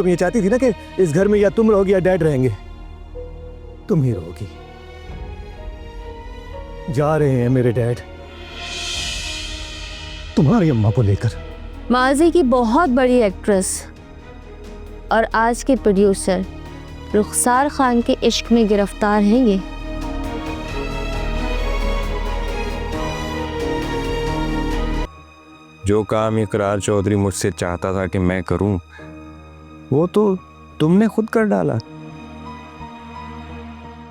तुम ये चाहती थी ना कि इस घर में या तुम रहोगी या डैड रहेंगे। तुम ही रहोगी। जा रहे हैं मेरे डैड तुम्हारी अम्मा को लेकर। माजी की बहुत बड़ी एक्ट्रेस और आज के प्रोड्यूसर रुखसार खान के इश्क में गिरफ्तार हैं ये। जो काम इकरार चौधरी मुझसे चाहता था कि मैं करूं, वो तो तुमने खुद कर डाला।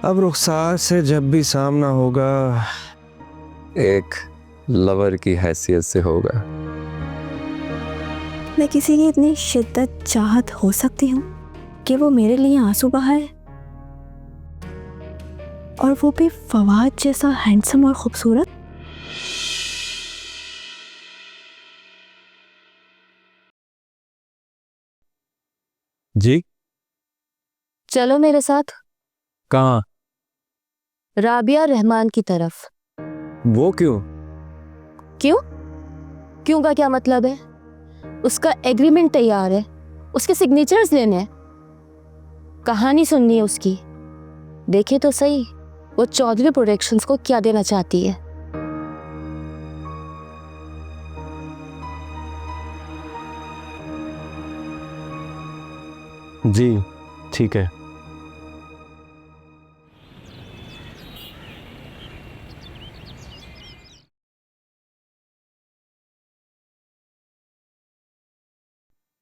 अब रुखसार से जब भी सामना होगा, एक लवर की हैसियत से होगा। मैं किसी की इतनी शिद्दत चाहत हो सकती हूँ कि वो मेरे लिए आंसू बहाए, और वो भी फवाद जैसा हैंडसम और खूबसूरत। जी चलो मेरे साथ। कहाँ? राबिया रहमान की तरफ। वो क्यों? क्यों? क्यों का क्या मतलब है? उसका एग्रीमेंट तैयार है, उसके सिग्नेचर्स लेने हैं, कहानी सुननी है उसकी। देखे तो सही वो चौधरी प्रोडक्शंस को क्या देना चाहती है। जी ठीक है।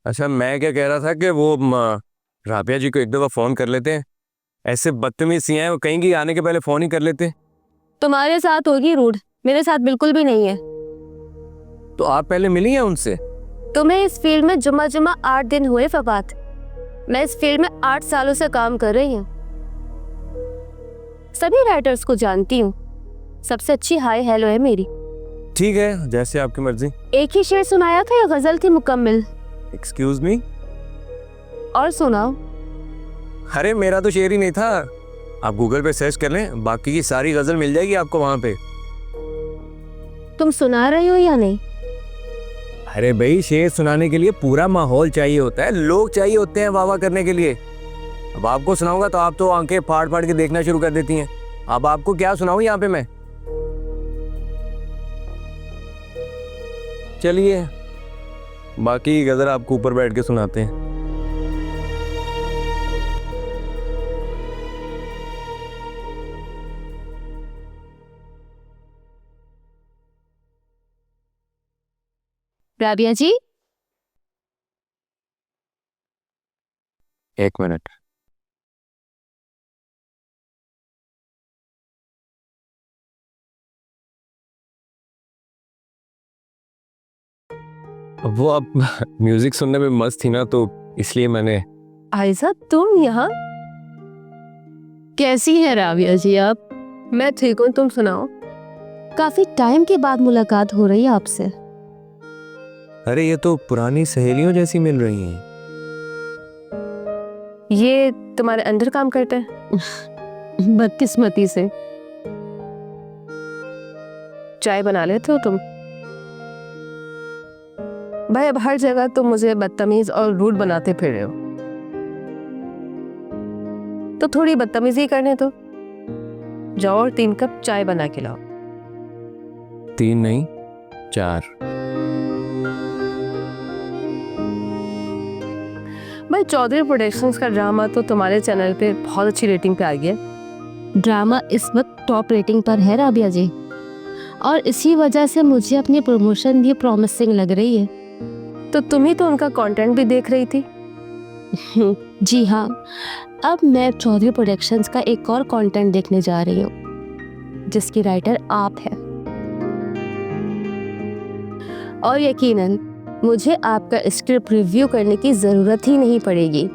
अच्छा, मैं क्या कह रहा था कि वो राबिया जी को एक दफा फोन कर लेते हैं। ऐसे बदतमीज सी हैं, वो कहीं की आने के पहले फोन ही कर लेते। तुम्हारे साथ होगी रूड, मेरे साथ बिल्कुल भी नहीं है। तो आप पहले मिली हैं उनसे? तुम्हें इस फील्ड में जुम्मा 8 दिन हुए फवाद। मैं इस फील्ड में 8 सालों से काम कर रही हूँ, सभी राइटर्स को जानती हूँ। सबसे अच्छी हाय हेलो है मेरी। ठीक है, जैसे आपकी मर्जी। एक ही शेर सुनाया था या गजल थी मुकम्मल? Excuse me? और सुनाओ। अरे मेरा तो शेर ही नहीं था। आप गूगल पे सर्च कर लें, बाकी की सारी गजल मिल जाएगी आपको वहां पे। तुम सुना रही हो या नहीं? अरे भाई, शेर सुनाने के लिए पूरा माहौल चाहिए होता है, लोग चाहिए होते हैं वाह वाह करने के लिए। अब आपको सुनाऊंगा तो आप तो आंखें फाड़ फाड़ के देखना शुरू कर देती हैं। अब आपको क्या सुनाऊं यहाँ पे मैं? चलिए, बाकी गजल आपको ऊपर बैठ के सुनाते हैं। राबिया जी, एक मिनट। वो आप म्यूजिक सुनने में मस्त थी ना, तो इसलिए मैंने। आयजा तुम यहाँ? कैसी है राबिया जी आप? मैं ठीक हूँ, तुम सुनाओ। काफी टाइम के बाद मुलाकात हो रही है आपसे। अरे ये तो पुरानी सहेलियों जैसी मिल रही हैं। ये तुम्हारे अंडर काम करते हैं? बदकिस्मती से। चाय बना लेते हो तुम? भाई अब हर जगह तुम मुझे बदतमीज और रूड बनाते फिर रहे हो, तो थोड़ी बदतमीजी करने दो। जाओ और 3 कप चाय बना के लाओ। 3 नहीं, 4। भाई चौधरी प्रोडक्शंस का ड्रामा तो तुम्हारे चैनल पे बहुत अच्छी रेटिंग पे आ गया। ड्रामा इस वक्त टॉप रेटिंग पर है राबिया जी, और इसी वजह से मुझे अपनी प्रमोशन भी प्रॉमिसिंग लग रही है। तो तुम ही तो उनका कंटेंट भी देख रही थी। जी हाँ, अब मैं चौधरी प्रोडक्शंस का एक और कंटेंट देखने जा रही हूँ, जिसकी राइटर आप हैं। और यकीनन मुझे आपका स्क्रिप्ट रिव्यू करने की जरूरत ही नहीं पड़ेगी।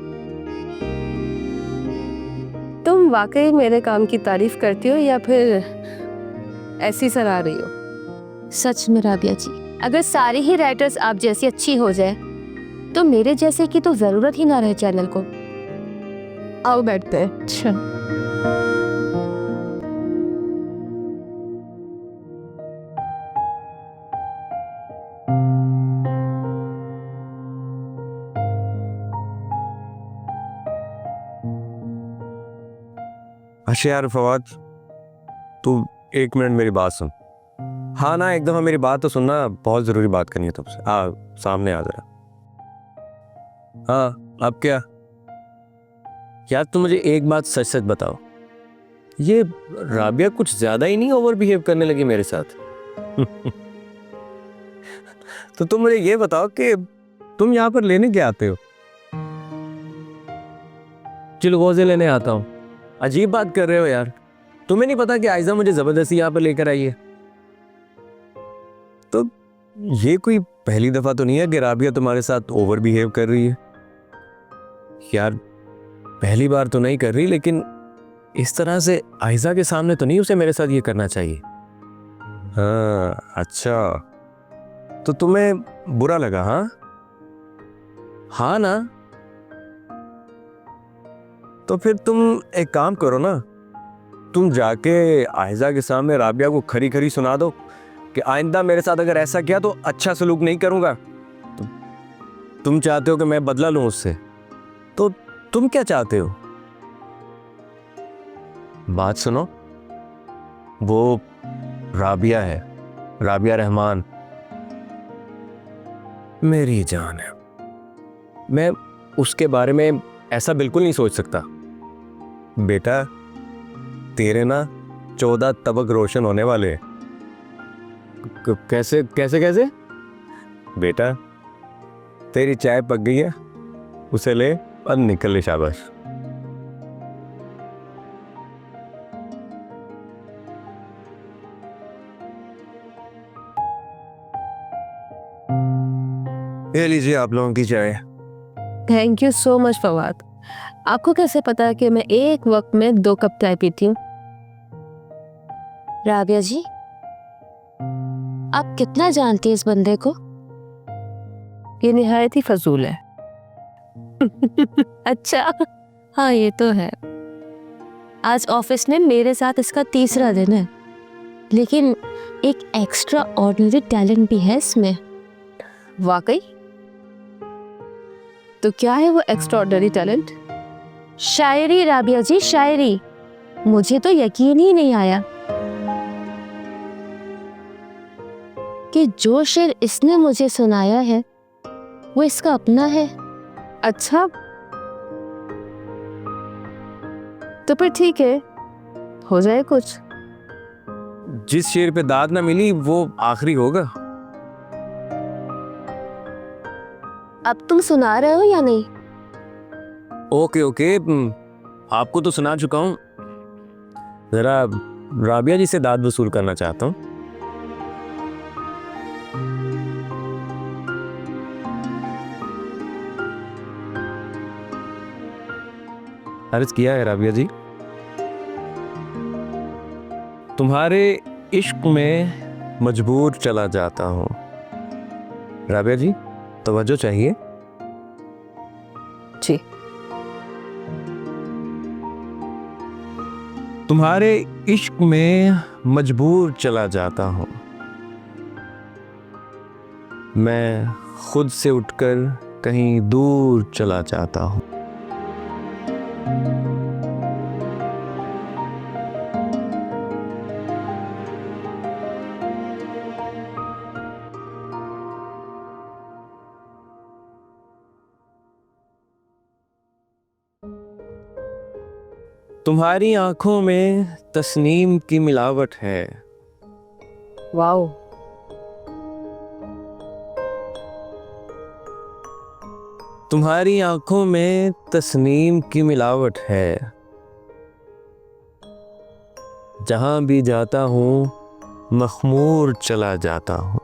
तुम वाकई मेरे काम की तारीफ करती हो या फिर ऐसी सराह रही हो? सच में राबिया जी, अगर सारे ही राइटर्स आप जैसी अच्छी हो जाए तो मेरे जैसे की तो जरूरत ही ना रहे चैनल को। आओ बैठते हैं। अच्छा, अच्छा यार फवाद, तू 1 मिनट मेरी बात सुन। हाँ ना, एक दफ़ा मेरी बात तो सुनना, बहुत ज़रूरी बात करनी है तुमसे। सामने आ जरा। हाँ, अब क्या यार, तुम मुझे एक बात सच सच बताओ, ये राबिया कुछ ज़्यादा ही नहीं ओवर बिहेव करने लगी मेरे साथ? तो तुम मुझे ये बताओ कि तुम यहाँ पर लेने क्या आते हो? चिलगोज़े लेने आता हूँ। अजीब बात कर रहे हो यार, तुम्हें नहीं पता कि आयजा मुझे जबरदस्ती यहाँ पर लेकर आई है? तो ये कोई पहली दफा तो नहीं है कि राबिया तुम्हारे साथ ओवर बिहेव कर रही है यार। पहली बार तो नहीं कर रही, लेकिन इस तरह से आयजा के सामने तो नहीं उसे मेरे साथ ये करना चाहिए। हाँ अच्छा, तो तुम्हें बुरा लगा? हाँ हाँ ना, तो फिर तुम एक काम करो ना, तुम जाके आयजा के सामने राबिया को खरी खरी सुना दो कि आइंदा मेरे साथ अगर ऐसा किया तो अच्छा सलूक नहीं करूंगा। तुम चाहते हो कि मैं बदला लूं उससे, तो तुम क्या चाहते हो? बात सुनो, वो राबिया है, राबिया रहमान मेरी जान है। मैं उसके बारे में ऐसा बिल्कुल नहीं सोच सकता। बेटा, तेरे ना 14 तबक रोशन होने वाले। कैसे कैसे कैसे? बेटा, तेरी चाय पक गई है, उसे ले और निकल ले। शाबाश। ये लीजिए आप लोगों की चाय। Thank you so much Fawad. आपको कैसे पता कि मैं एक वक्त में 2 कप चाय पीती हूँ? राबिया जी, आप कितना जानती हैं इस बंदे को? ये निहायत ही फजूल है। अच्छा, हाँ ये तो है। आज ऑफिस में मेरे साथ इसका 3रा दिन है, लेकिन एक एक्स्ट्रा ऑर्डिनरी टैलेंट भी है इसमें। वाकई? तो क्या है वो एक्स्ट्राऑर्डिनरी टैलेंट? शायरी राबिया जी, शायरी। मुझे तो यकीन ही नहीं आया कि जो शेर इसने मुझे सुनाया है वो इसका अपना है। अच्छा, तो फिर ठीक है, हो जाए कुछ। जिस शेर पे दाद ना मिली वो आखिरी होगा। अब तुम सुना रहे हो या नहीं? ओके ओके, आपको तो सुना चुका हूं। जरा राबिया जी से दाद वसूल करना चाहता हूं। अर्ज किया है राबिया जी, तुम्हारे इश्क में मजबूर चला जाता हूं। राबिया जी, तवज्जो चाहिए। जी। तुम्हारे इश्क में मजबूर चला जाता हूं, मैं खुद से उठकर कहीं दूर चला जाता हूं। तुम्हारी आंखों में तस्नीम की मिलावट है। वाओ। तुम्हारी आंखों में तस्नीम की मिलावट है, जहां भी जाता हूं मखमूर चला जाता हूं।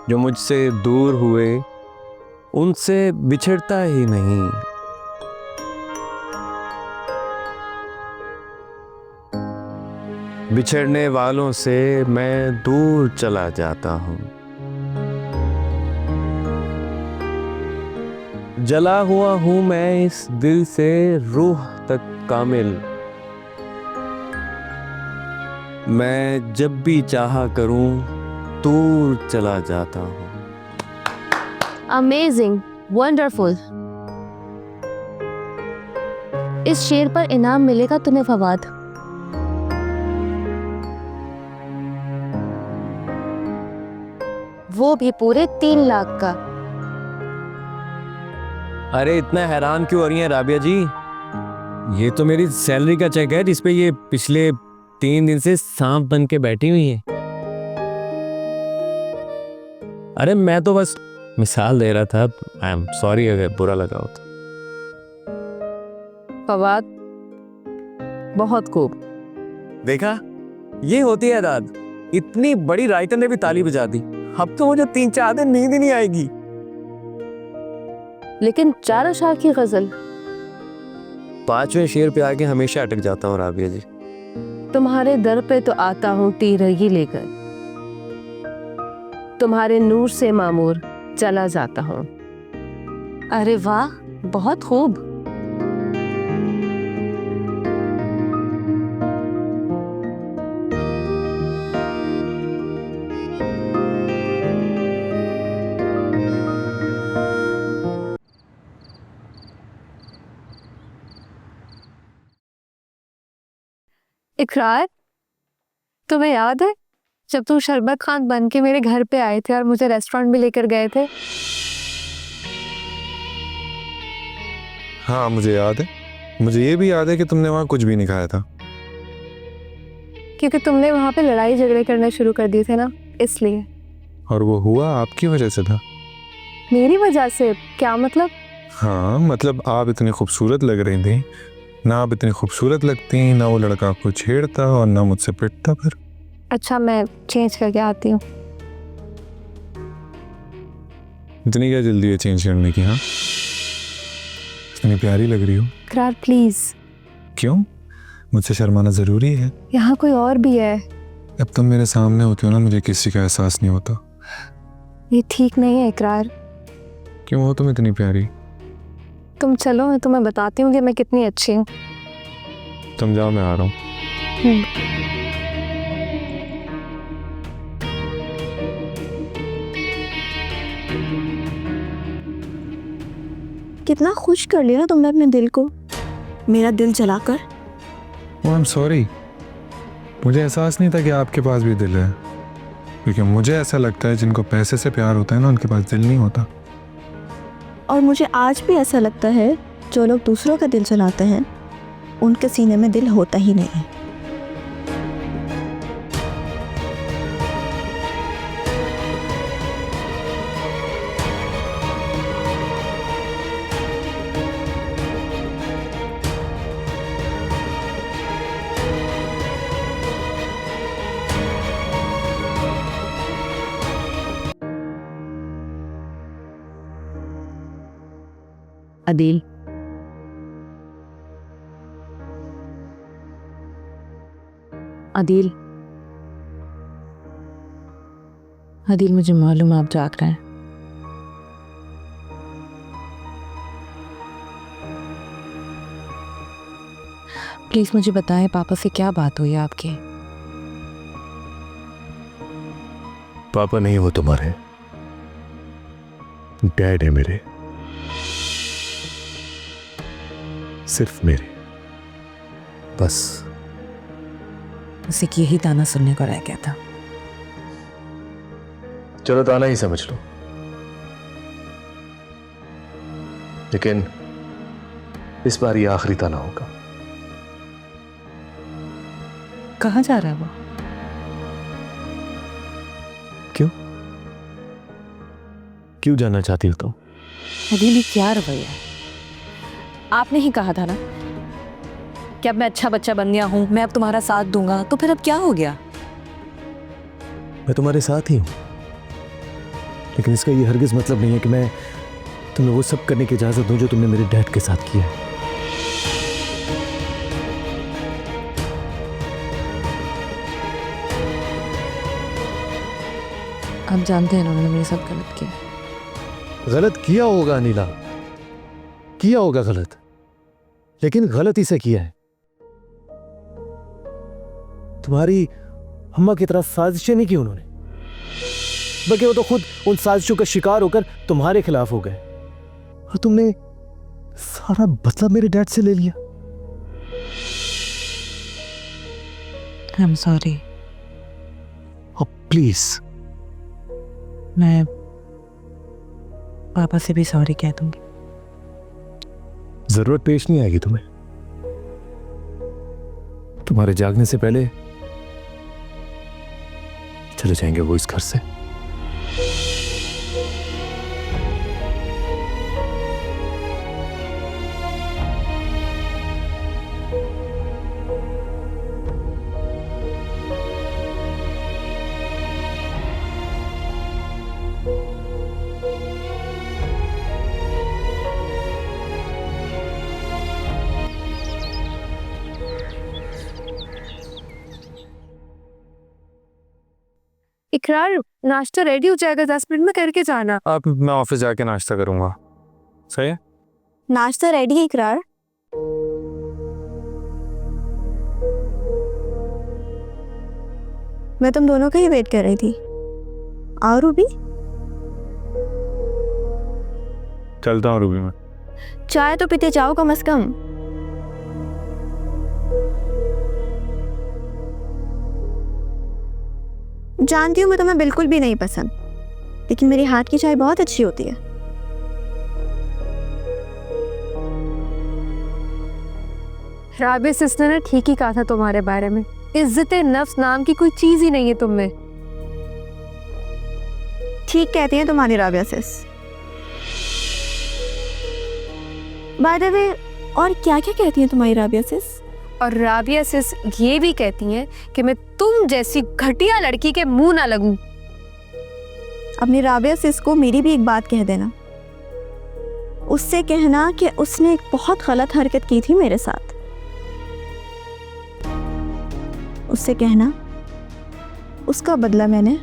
जो मुझसे दूर हुए उनसे बिछड़ता ही नहीं। बिछड़ने वालों से मैं दूर चला जाता हूं। जला हुआ हूं मैं इस दिल से रूह तक कामिल। मैं जब भी चाहा करूं दूर चला जाता हूं। Amazing, wonderful. इस शेर पर इनाम मिलेगा तुम्हें फवाद। वो भी पूरे 3 लाख का। अरे इतना हैरान क्यों हो रही हैं राबिया जी? ये तो मेरी सैलरी का चेक है जिसपे ये पिछले 3 दिन से सांप बन के बैठी हुई है। अरे मैं तो बस मिसाल दे रहा था। आई एम सॉरी अगर बुरा लगा हो तो। फवाद, बहुत खूब। देखा, ये होती है दाद। इतनी बड़ी राइटर ने भी ताली बजा दी। अब तो मुझे 3-4 दिन नींद ही नहीं आएगी। लेकिन 4 अशार की गजल। 5वें शेर पे आके हमेशा अटक जाता हूँ राबिया जी। तुम्हारे दर पे तो आता हूँ तीरगी लेकर, तुम्हारे नूर से मामूर चला जाता हूँ। अरे वाह, बहुत खूब। इकरार, तुम्हें याद है जब तुम शरबत खान बन के मेरे घर पे आए थे और मुझे रेस्टोरेंट भी लेकर गए थे? हाँ मुझे याद है। मुझे ये भी याद है कि तुमने वहाँ कुछ भी नहीं खाया था। क्योंकि तुमने वहां पे लड़ाई झगड़े करने शुरू कर दिए थे ना, इसलिए। और वो हुआ आपकी वजह से था। मेरी वजह से? क्या मतलब? हाँ मतलब आप इतनी खूबसूरत लग रही थी ना। आप इतनी खूबसूरत लगती ना वो लड़का आपको छेड़ता और ना मुझसे पिटता। फिर अच्छा, मैं चेंज करके आती हूँ। इतनी क्या जल्दी है चेंज करने की? हाँ इतनी प्यारी लग रही हो। इकरार प्लीज। क्यों? मुझसे शर्माना ज़रूरी है? यहाँ कोई और भी है। अब तुम मेरे सामने होती हो ना, मुझे किसी का एहसास नहीं होता। ये ठीक नहीं है इकरार। क्यों हो तुम इतनी प्यारी? तुम चलो, मैं तुम्हें बताती हूँ कि मैं कितनी अच्छी हूँ। तुम जाओ, मैं आ रहा हूँ। कितना खुश कर लिया ना तुमने अपने दिल को, मेरा दिल जलाकर। आई एम सॉरी, मुझे एहसास नहीं था कि आपके पास भी दिल है। क्योंकि मुझे ऐसा लगता है जिनको पैसे से प्यार होता है ना, उनके पास दिल नहीं होता। और मुझे आज भी ऐसा लगता है जो लोग दूसरों का दिल जलाते हैं उनके सीने में दिल होता ही नहीं है। अदील, अदील, अदील, मुझे मालूम है आप जाग रहे हैं। प्लीज मुझे बताएं, पापा से क्या बात हुई आपकी? पापा नहीं हो तुम्हारे, डैड है मेरे, सिर्फ मेरे, बस। उसे यही ताना सुनने को रह गया था। चलो ताना ही समझ लो, लेकिन इस बार ये आखिरी ताना होगा। कहाँ जा रहा है वो? क्यों जानना चाहती हो तुम? अदील, क्या रवैया है? आपने ही कहा था ना कि अब मैं अच्छा बच्चा बन गया हूं, मैं अब तुम्हारा साथ दूंगा, तो फिर अब क्या हो गया? मैं तुम्हारे साथ ही हूं, लेकिन इसका ये हरगिज मतलब नहीं है कि मैं तुम्हें वो सब करने की इजाजत दूं जो तुमने मेरे डैड के साथ किया है। आप जानते हैं उन्होंने मेरे साथ गलत किया। गलत किया होगा अनिला, किया होगा गलत, लेकिन गलती से किया है। तुम्हारी अम्मा की तरह साजिशें नहीं की उन्होंने। बल्कि वो तो खुद उन साजिशों का शिकार होकर तुम्हारे खिलाफ हो गए और तुमने सारा बदला मेरे डैड से ले लिया। I am sorry. और प्लीज मैं पापा से भी सॉरी कह दूंगी। जरूरत पेश नहीं आएगी तुम्हें। तुम्हारे जागने से पहले चले जाएंगे वो इस घर से। इकरार, नाश्ता रेडी हो जाएगा, 10 मिनट में करके जाना। आप, मैं ऑफिस जाके नाश्ता करूंगा। सही है? नाश्ता रेडी है इकरार? मैं तुम दोनों का ही वेट कर रही थी। आओ रूबी। चलता हूँ रूबी मैं। चाय तो पीते जाओ कम से कम। जानती हूँ मैं तुम्हें बिल्कुल भी नहीं पसंद, लेकिन मेरी हाथ की चाय बहुत अच्छी होती है। राबिया सिस्टर ने ठीक ही कहा था तुम्हारे बारे में। इज्जत नफ्स नाम की कोई चीज ही नहीं है तुम में। ठीक कहती हैं तुम्हारी राबिया सिस। बाय द वे, और क्या क्या कहती हैं तुम्हारी राबिया सिस? और राबिया सिस ये भी कहती हैं कि मैं तुम जैसी घटिया लड़की के मुंह ना लगूं। अपनी राबिया सिस को मेरी भी एक बात कह देना। उससे कहना कि उसने एक बहुत गलत हरकत की थी मेरे साथ। उससे कहना उसका बदला मैंने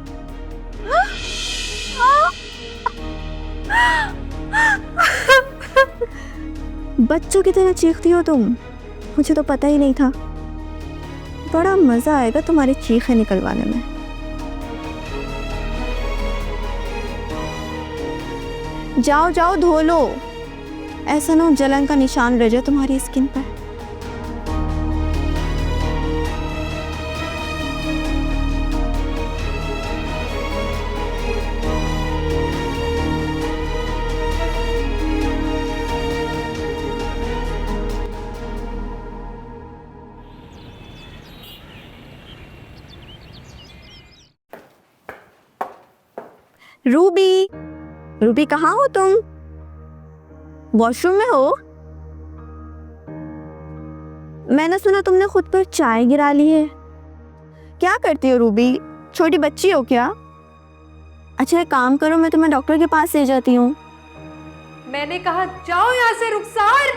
बच्चों की तरह चीखती हो तुम, मुझे तो पता ही नहीं था। बड़ा मजा आएगा तुम्हारी चीखें निकलवाने में। जाओ जाओ धो लो, ऐसा ना हो जलन का निशान रह जाए तुम्हारी स्किन पर। रूबी, रूबी कहाँ हो तुम? वॉशरूम में हो? मैंने सुना तुमने खुद पर चाय गिरा ली है। क्या करती हो रूबी, छोटी बच्ची हो क्या? अच्छा एक काम करो, मैं तुम्हें डॉक्टर के पास ले जाती हूँ। मैंने कहा जाओ यहाँ से रुखसार।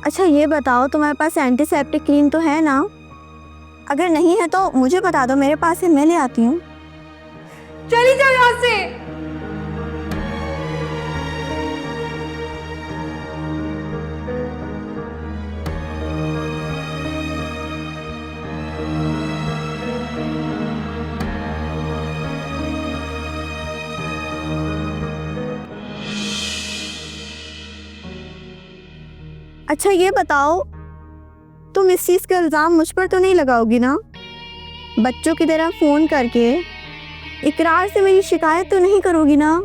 अच्छा ये बताओ तुम्हारे पास एंटीसेप्टिक क्रीम तो है ना? अगर नहीं है तो मुझे बता दो, मेरे पास है, मैं ले आती हूँ। चली जाओ यहाँ से। अच्छा ये बताओ, तुम इस चीज का इल्जाम मुझ पर तो नहीं लगाओगी ना? बच्चों की तरह फोन करके इकरार से मेरी शिकायत तो नहीं करोगी ना?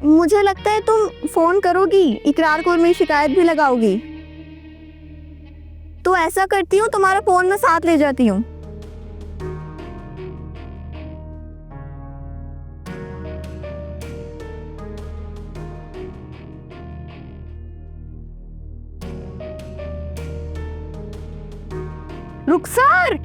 मुझे लगता है तुम फोन करोगी, इकरार को और मेरी शिकायत भी लगाओगी। तो ऐसा करती हूँ, तुम्हारा फोन मैं साथ ले जाती हूँ। रुखसार।